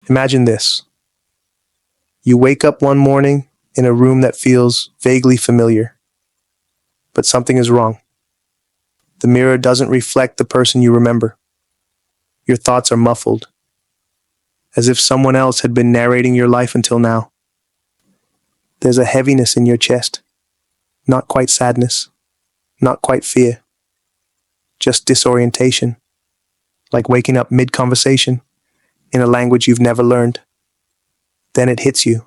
Imagine this. You wake up one morning in a room that feels vaguely familiar, but something is wrong. The mirror doesn't reflect the person you remember. Your thoughts are muffled, as if someone else had been narrating your life until now. There's a heaviness in your chest, not quite sadness, not quite fear, just disorientation, like waking up mid-conversation in a language you've never learned. Then it hits you.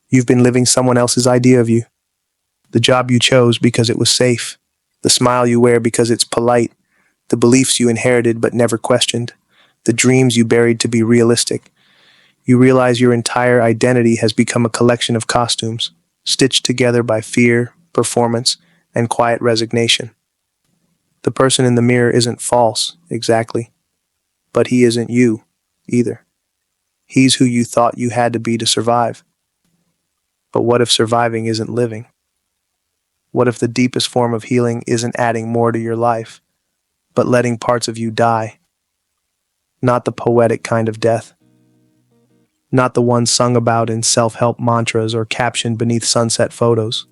You've been living someone else's idea of you. The job you chose because it was safe, the smile you wear because it's polite, the beliefs you inherited but never questioned, the dreams you buried to be realistic. You realize your entire identity has become a collection of costumes, stitched together by fear, performance, and quiet resignation. The person in the mirror isn't false, exactly, but he isn't you, either. He's who you thought you had to be to survive. But what if surviving isn't living? What if the deepest form of healing isn't adding more to your life, but letting parts of you die? Not the poetic kind of death. Not the one sung about in self-help mantras or captioned beneath sunset photos,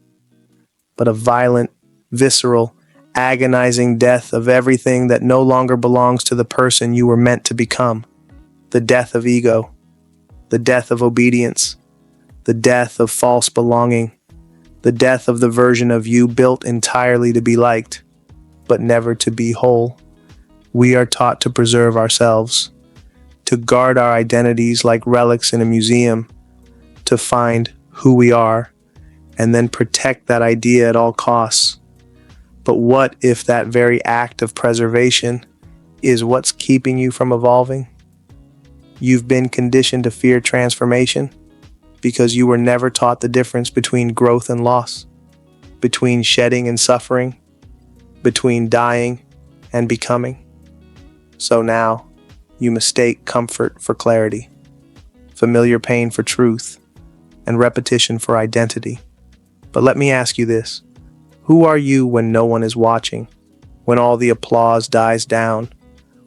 but a violent, visceral, agonizing death of everything that no longer belongs to the person you were meant to become. The death of ego, the death of obedience, the death of false belonging, the death of the version of you built entirely to be liked, but never to be whole. We are taught to preserve ourselves, to guard our identities like relics in a museum, to find who we are, and then protect that idea at all costs. But what if that very act of preservation is what's keeping you from evolving? You've been conditioned to fear transformation because you were never taught the difference between growth and loss, between shedding and suffering, between dying and becoming. So now, you mistake comfort for clarity, familiar pain for truth, and repetition for identity. But let me ask you this. Who are you when no one is watching, when all the applause dies down,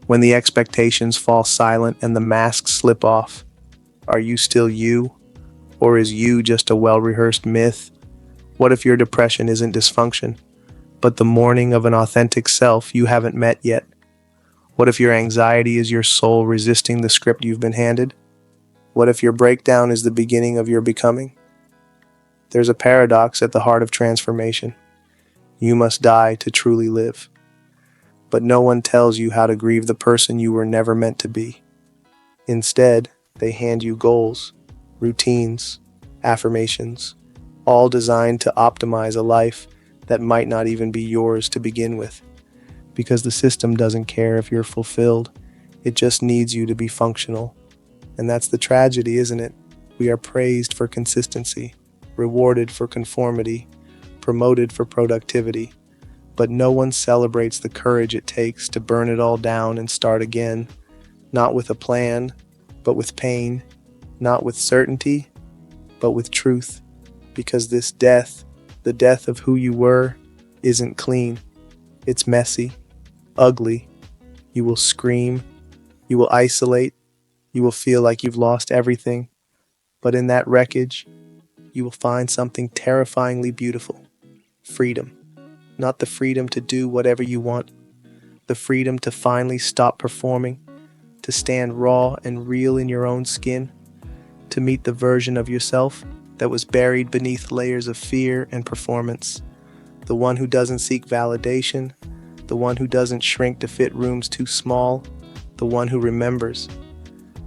when the expectations fall silent and the masks slip off? Are you still you? Or is you just a well-rehearsed myth? What if your depression isn't dysfunction, but the mourning of an authentic self you haven't met yet? What if your anxiety is your soul resisting the script you've been handed? What if your breakdown is the beginning of your becoming? There's a paradox at the heart of transformation. You must die to truly live. But no one tells you how to grieve the person you were never meant to be. Instead, they hand you goals, routines, affirmations, all designed to optimize a life that might not even be yours to begin with. Because the system doesn't care if you're fulfilled, it just needs you to be functional. And that's the tragedy, isn't it? We are praised for consistency, rewarded for conformity, promoted for productivity, but no one celebrates the courage it takes to burn it all down and start again, not with a plan, but with pain, not with certainty, but with truth, because this death, the death of who you were, isn't clean. It's messy, ugly. You will scream, you will isolate, you will feel like you've lost everything, but in that wreckage, you will find something terrifyingly beautiful. Freedom. Not the freedom to do whatever you want, the freedom to finally stop performing, to stand raw and real in your own skin, to meet the version of yourself that was buried beneath layers of fear and performance, the one who doesn't seek validation, the one who doesn't shrink to fit rooms too small, the one who remembers.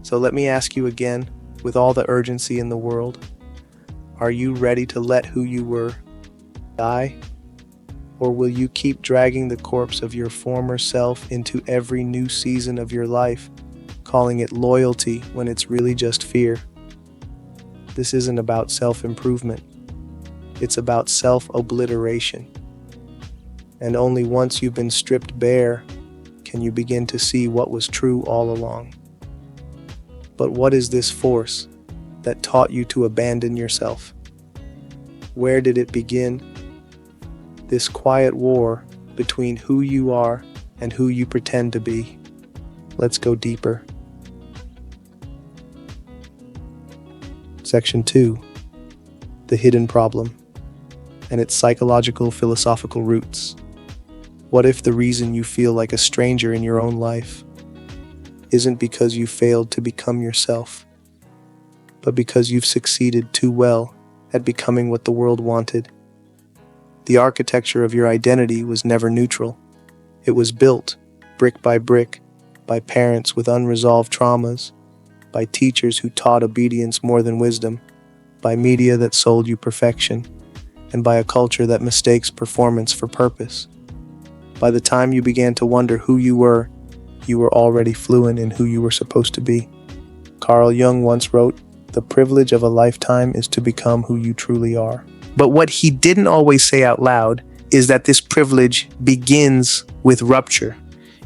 So let me ask you again, with all the urgency in the world, are you ready to let who you were die? Or will you keep dragging the corpse of your former self into every new season of your life, calling it loyalty when it's really just fear? This isn't about self-improvement. It's about self-obliteration. And only once you've been stripped bare can you begin to see what was true all along. But what is this force that taught you to abandon yourself? Where did it begin? This quiet war between who you are and who you pretend to be. Let's go deeper. Section 2. The hidden problem and its psychological philosophical roots. What if the reason you feel like a stranger in your own life isn't because you failed to become yourself, but because you've succeeded too well at becoming what the world wanted? The architecture of your identity was never neutral. It was built, brick, by parents with unresolved traumas, by teachers who taught obedience more than wisdom, by media that sold you perfection, and by a culture that mistakes performance for purpose. By the time you began to wonder who you were already fluent in who you were supposed to be. Carl Jung once wrote, "The privilege of a lifetime is to become who you truly are." But what he didn't always say out loud is that this privilege begins with rupture.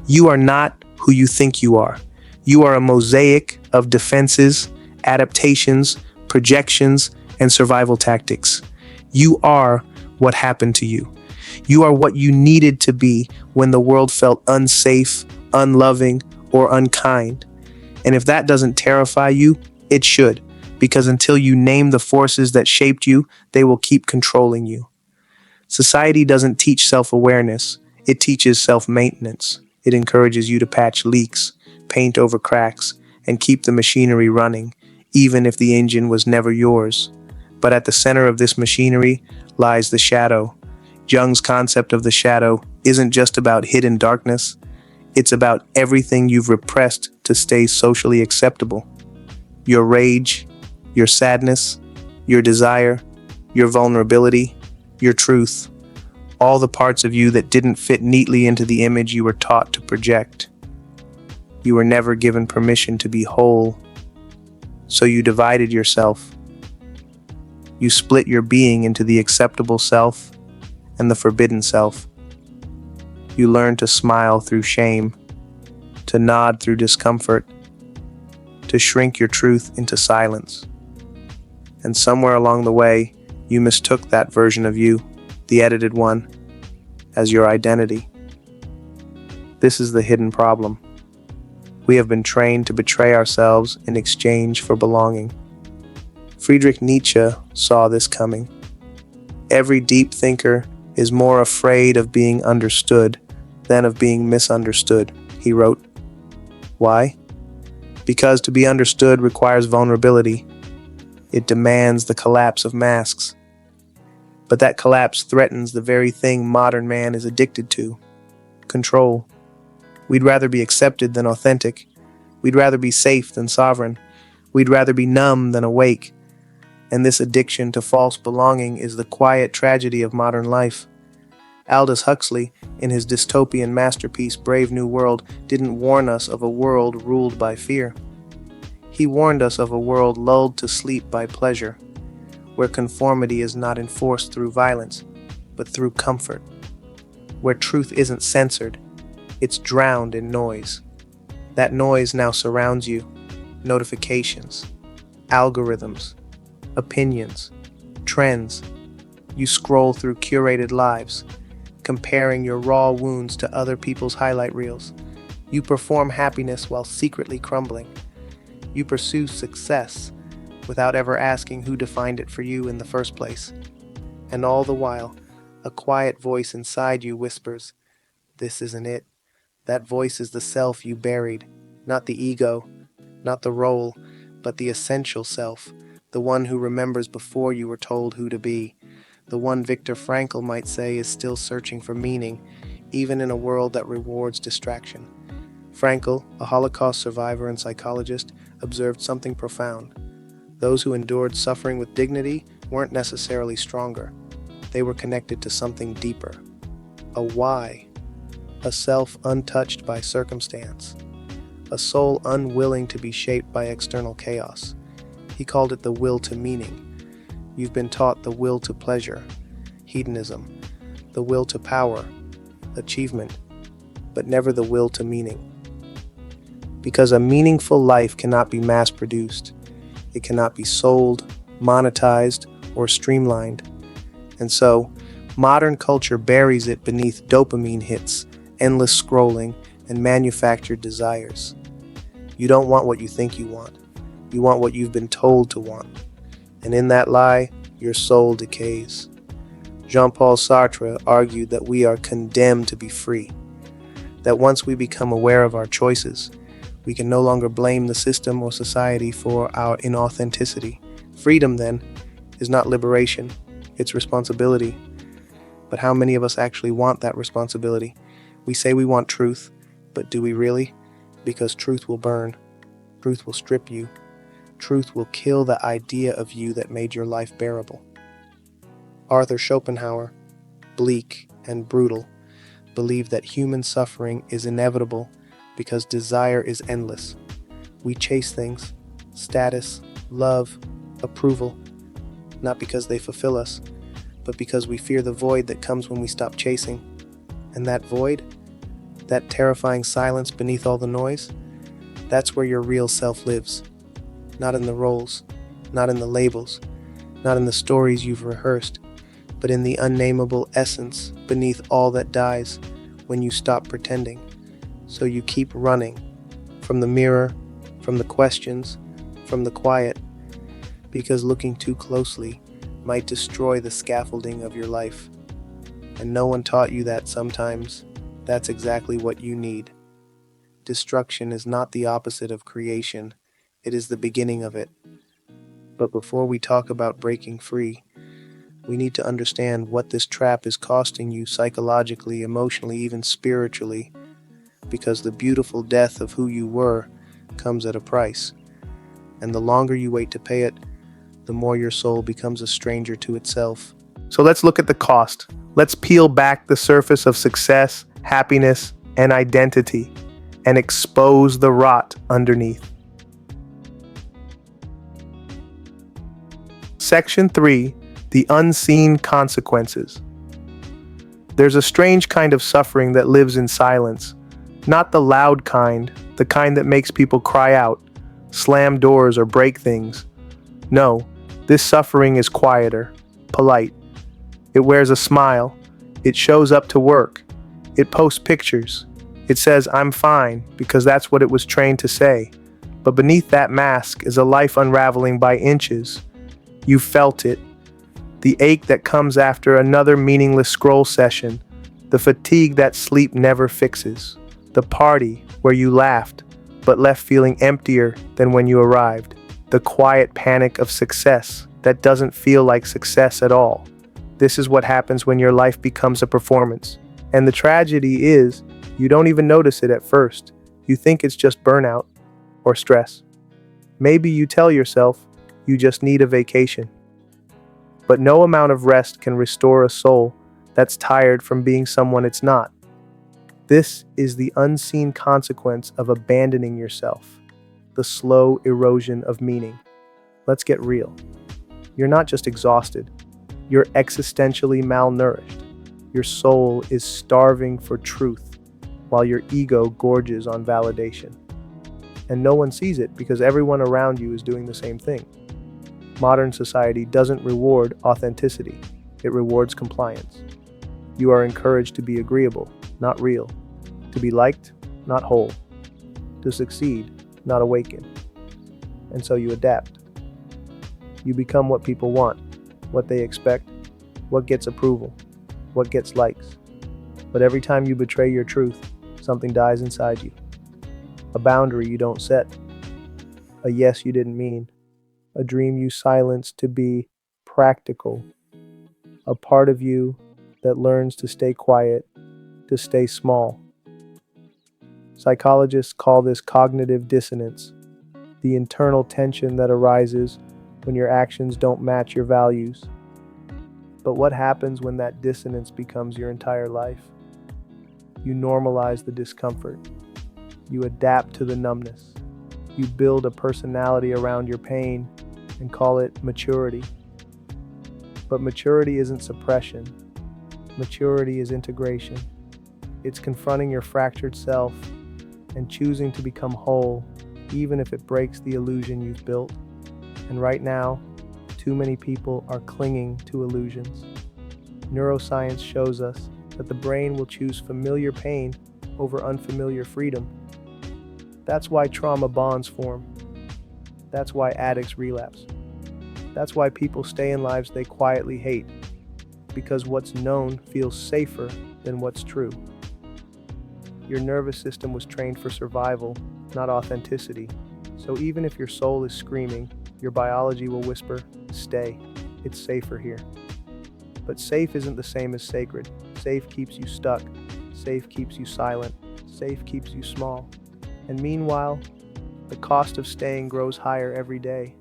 You are not who you think you are. You are a mosaic of defenses, adaptations, projections, and survival tactics. You are what happened to you. You are what you needed to be when the world felt unsafe, unloving, or unkind. And if that doesn't terrify you, it should, because until you name the forces that shaped you, they will keep controlling you. Society doesn't teach self-awareness, it teaches self-maintenance. It encourages you to patch leaks, paint over cracks, and keep the machinery running, even if the engine was never yours. But at the center of this machinery lies the shadow. Jung's concept of the shadow isn't just about hidden darkness, it's about everything you've repressed to stay socially acceptable. Your rage, your sadness, your desire, your vulnerability, your truth, all the parts of you that didn't fit neatly into the image you were taught to project. You were never given permission to be whole, so you divided yourself. You split your being into the acceptable self and the forbidden self. You learned to smile through shame, to nod through discomfort, to shrink your truth into silence. And somewhere along the way, you mistook that version of you, the edited one, as your identity. This is the hidden problem. We have been trained to betray ourselves in exchange for belonging. Friedrich Nietzsche saw this coming. Every deep thinker is more afraid of being understood than of being misunderstood, he wrote. Why? Because to be understood requires vulnerability. It demands the collapse of masks. But that collapse threatens the very thing modern man is addicted to: control. We'd rather be accepted than authentic. We'd rather be safe than sovereign. We'd rather be numb than awake. And this addiction to false belonging is the quiet tragedy of modern life. Aldous Huxley, in his dystopian masterpiece Brave New World, didn't warn us of a world ruled by fear. He warned us of a world lulled to sleep by pleasure, where conformity is not enforced through violence, but through comfort, where truth isn't censored, it's drowned in noise. That noise now surrounds you: notifications, algorithms, opinions, trends. You scroll through curated lives, comparing your raw wounds to other people's highlight reels. You perform happiness while secretly crumbling. You pursue success without ever asking who defined it for you in the first place. And all the while, a quiet voice inside you whispers, "This isn't it." That voice is the self you buried, not the ego, not the role, but the essential self, the one who remembers before you were told who to be, the one Viktor Frankl might say is still searching for meaning, even in a world that rewards distraction. Frankl, a Holocaust survivor and psychologist, observed something profound. Those who endured suffering with dignity weren't necessarily stronger. They were connected to something deeper. A why. A self untouched by circumstance. A soul unwilling to be shaped by external chaos. He called it the will to meaning. You've been taught the will to pleasure, hedonism, the will to power, achievement, but never the will to meaning. Because a meaningful life cannot be mass-produced. It cannot be sold, monetized, or streamlined. And so, modern culture buries it beneath dopamine hits, endless scrolling, and manufactured desires. You don't want what you think you want. You want what you've been told to want. And in that lie, your soul decays. Jean-Paul Sartre argued that we are condemned to be free, that once we become aware of our choices, we can no longer blame the system or society for our inauthenticity. Freedom, then, is not liberation, it's responsibility. But how many of us actually want that responsibility? We say we want truth, but do we really? Because truth will burn. Truth will strip you. Truth will kill the idea of you that made your life bearable. Arthur Schopenhauer, bleak and brutal, believed that human suffering is inevitable because desire is endless. We chase things, status, love, approval, not because they fulfill us, but because we fear the void that comes when we stop chasing. And that void, that terrifying silence beneath all the noise, that's where your real self lives. Not in the roles, not in the labels, not in the stories you've rehearsed, but in the unnameable essence beneath all that dies when you stop pretending. So you keep running from the mirror, from the questions, from the quiet, because looking too closely might destroy the scaffolding of your life. And no one taught you that sometimes that's exactly what you need. Destruction is not the opposite of creation, it is the beginning of it. But before we talk about breaking free, we need to understand what this trap is costing you psychologically, emotionally, even spiritually, because the beautiful death of who you were comes at a price. And the longer you wait to pay it, the more your soul becomes a stranger to itself. So let's look at the cost. Let's peel back the surface of success, happiness, and identity, and expose the rot underneath. Section 3. The unseen consequences. There's a strange kind of suffering that lives in silence. Not the loud kind, the kind that makes people cry out, slam doors, or break things. No, this suffering is quieter, polite. It wears a smile. It shows up to work. It posts pictures. It says, "I'm fine," because that's what it was trained to say. But beneath that mask is a life unraveling by inches. You felt it. The ache that comes after another meaningless scroll session. The fatigue that sleep never fixes. The party where you laughed, but left feeling emptier than when you arrived. The quiet panic of success that doesn't feel like success at all. This is what happens when your life becomes a performance. And the tragedy is, you don't even notice it at first. You think it's just burnout or stress. Maybe you tell yourself you just need a vacation. But no amount of rest can restore a soul that's tired from being someone it's not. This is the unseen consequence of abandoning yourself, the slow erosion of meaning. Let's get real. You're not just exhausted, you're existentially malnourished. Your soul is starving for truth, while your ego gorges on validation. And no one sees it because everyone around you is doing the same thing. Modern society doesn't reward authenticity, it rewards compliance. You are encouraged to be agreeable, not real, to be liked, not whole, to succeed, not awaken. And so you adapt. You become what people want, what they expect, what gets approval, what gets likes. But every time you betray your truth, something dies inside you. A boundary you don't set, a yes you didn't mean, a dream you silenced to be practical, a part of you that learns to stay quiet, to stay small. Psychologists call this cognitive dissonance, the internal tension that arises when your actions don't match your values. But what happens when that dissonance becomes your entire life? You normalize the discomfort. You adapt to the numbness. You build a personality around your pain and call it maturity. But maturity isn't suppression. Maturity is integration. It's confronting your fractured self and choosing to become whole, even if it breaks the illusion you've built. And right now, too many people are clinging to illusions. Neuroscience shows us that the brain will choose familiar pain over unfamiliar freedom. That's why trauma bonds form. That's why addicts relapse. That's why people stay in lives they quietly hate, because what's known feels safer than what's true. Your nervous system was trained for survival, not authenticity. So even if your soul is screaming, your biology will whisper, "Stay. It's safer here." But safe isn't the same as sacred. Safe keeps you stuck. Safe keeps you silent. Safe keeps you small. And meanwhile, the cost of staying grows higher every day.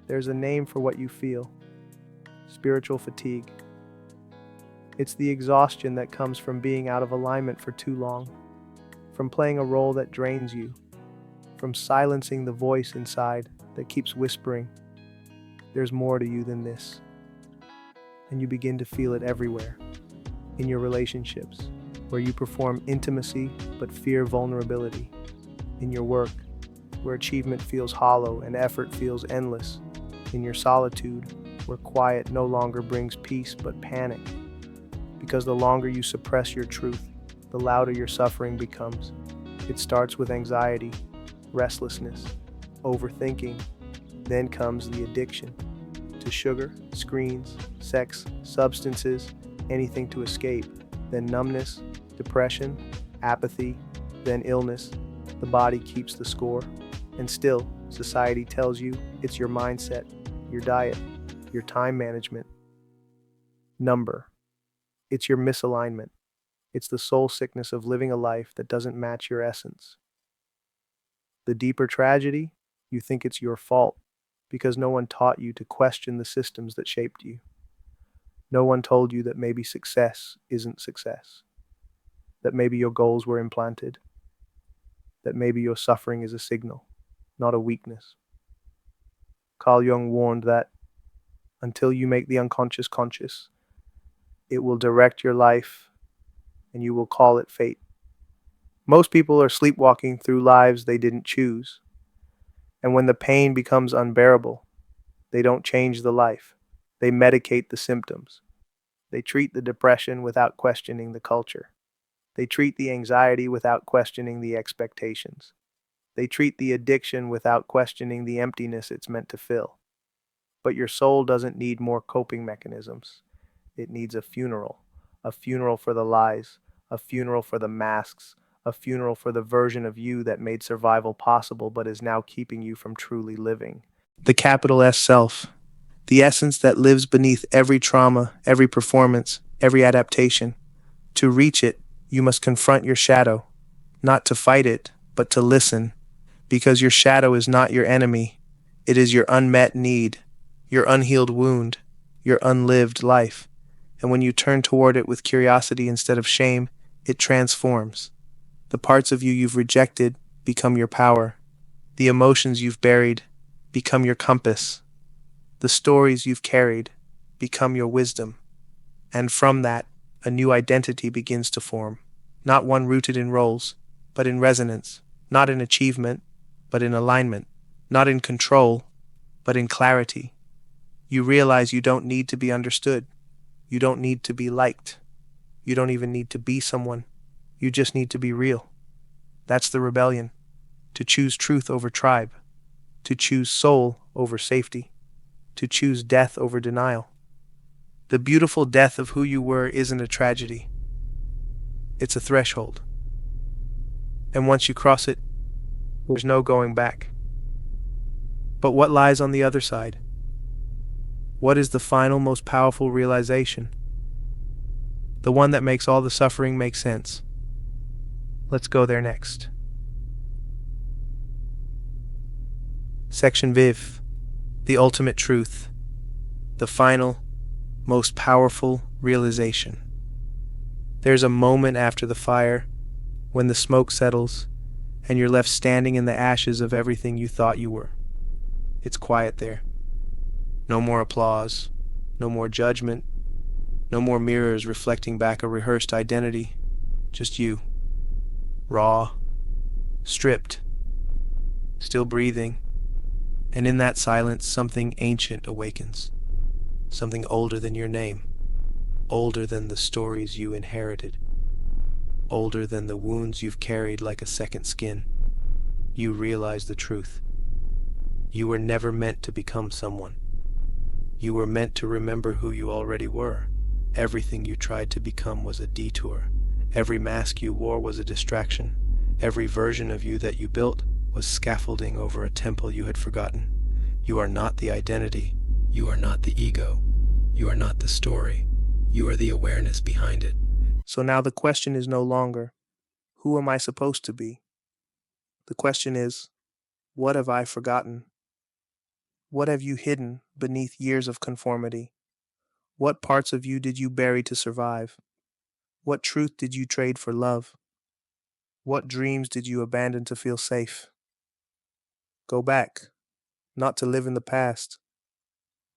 There's a name for what you feel: spiritual fatigue. It's the exhaustion that comes from being out of alignment for too long, from playing a role that drains you, from silencing the voice inside that keeps whispering, "There's more to you than this." And you begin to feel it everywhere. In your relationships, where you perform intimacy but fear vulnerability. In your work, where achievement feels hollow and effort feels endless. In your solitude, where quiet no longer brings peace but panic. Because the longer you suppress your truth, the louder your suffering becomes. It starts with anxiety, restlessness, overthinking. Then comes the addiction to sugar, screens, sex, substances, anything to escape. Then numbness, depression, apathy, then illness. The body keeps the score. And still, society tells you it's your mindset, your diet, your time management. Number. It's your misalignment. It's the soul sickness of living a life that doesn't match your essence. The deeper tragedy, you think it's your fault because no one taught you to question the systems that shaped you. No one told you that maybe success isn't success, that maybe your goals were implanted, that maybe your suffering is a signal, not a weakness. Carl Jung warned that until you make the unconscious conscious, it will direct your life and you will call it fate. Most people are sleepwalking through lives they didn't choose. And when the pain becomes unbearable, they don't change the life. They medicate the symptoms. They treat the depression without questioning the culture. They treat the anxiety without questioning the expectations. They treat the addiction without questioning the emptiness it's meant to fill. But your soul doesn't need more coping mechanisms. It needs a funeral for the lies, a funeral for the masks, a funeral for the version of you that made survival possible but is now keeping you from truly living. The capital S self, the essence that lives beneath every trauma, every performance, every adaptation. To reach it, you must confront your shadow, not to fight it, but to listen, because your shadow is not your enemy. It is your unmet need, your unhealed wound, your unlived life. And when you turn toward it with curiosity instead of shame, it transforms. The parts of you you've rejected become your power. The emotions you've buried become your compass. The stories you've carried become your wisdom. And from that, a new identity begins to form. Not one rooted in roles, but in resonance. Not in achievement, but in alignment. Not in control, but in clarity. You realize you don't need to be understood. You don't need to be liked. You don't even need to be someone. You just need to be real. That's the rebellion. To choose truth over tribe. To choose soul over safety. To choose death over denial. The beautiful death of who you were isn't a tragedy. It's a threshold. And once you cross it, there's no going back. But what lies on the other side? What is the final, most powerful realization? The one that makes all the suffering make sense. Let's go there next. Section Viv, the ultimate truth, the final, most powerful realization. There's a moment after the fire, when the smoke settles, and you're left standing in the ashes of everything you thought you were. It's quiet there. No more applause, no more judgment, no more mirrors reflecting back a rehearsed identity, just you. Raw, stripped, still breathing, and in that silence something ancient awakens, something older than your name, older than the stories you inherited, older than the wounds you've carried like a second skin. You realize the truth. You were never meant to become someone. You were meant to remember who you already were. Everything you tried to become was a detour. Every mask you wore was a distraction. Every version of you that you built was scaffolding over a temple you had forgotten. You are not the identity. You are not the ego. You are not the story. You are the awareness behind it. So now the question is no longer, who am I supposed to be? The question is, what have I forgotten? What have you hidden beneath years of conformity? What parts of you did you bury to survive? What truth did you trade for love? What dreams did you abandon to feel safe? Go back, not to live in the past,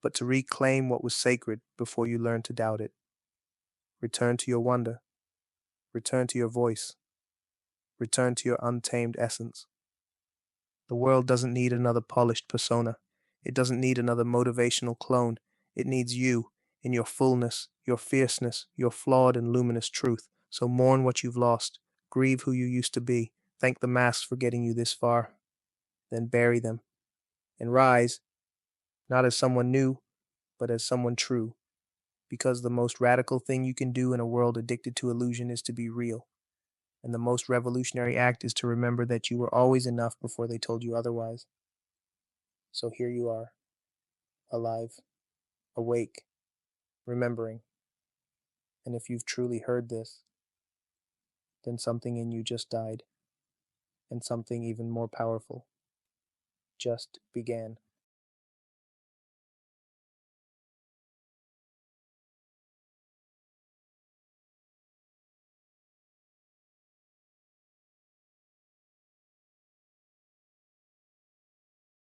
but to reclaim what was sacred before you learned to doubt it. Return to your wonder. Return to your voice. Return to your untamed essence. The world doesn't need another polished persona. It doesn't need another motivational clone. It needs you in your fullness, your fierceness, your flawed and luminous truth. So mourn what you've lost. Grieve who you used to be. Thank the masks for getting you this far. Then bury them and rise, not as someone new, but as someone true. Because the most radical thing you can do in a world addicted to illusion is to be real. And the most revolutionary act is to remember that you were always enough before they told you otherwise. So here you are, alive, awake, remembering. And if you've truly heard this, then something in you just died, and something even more powerful just began.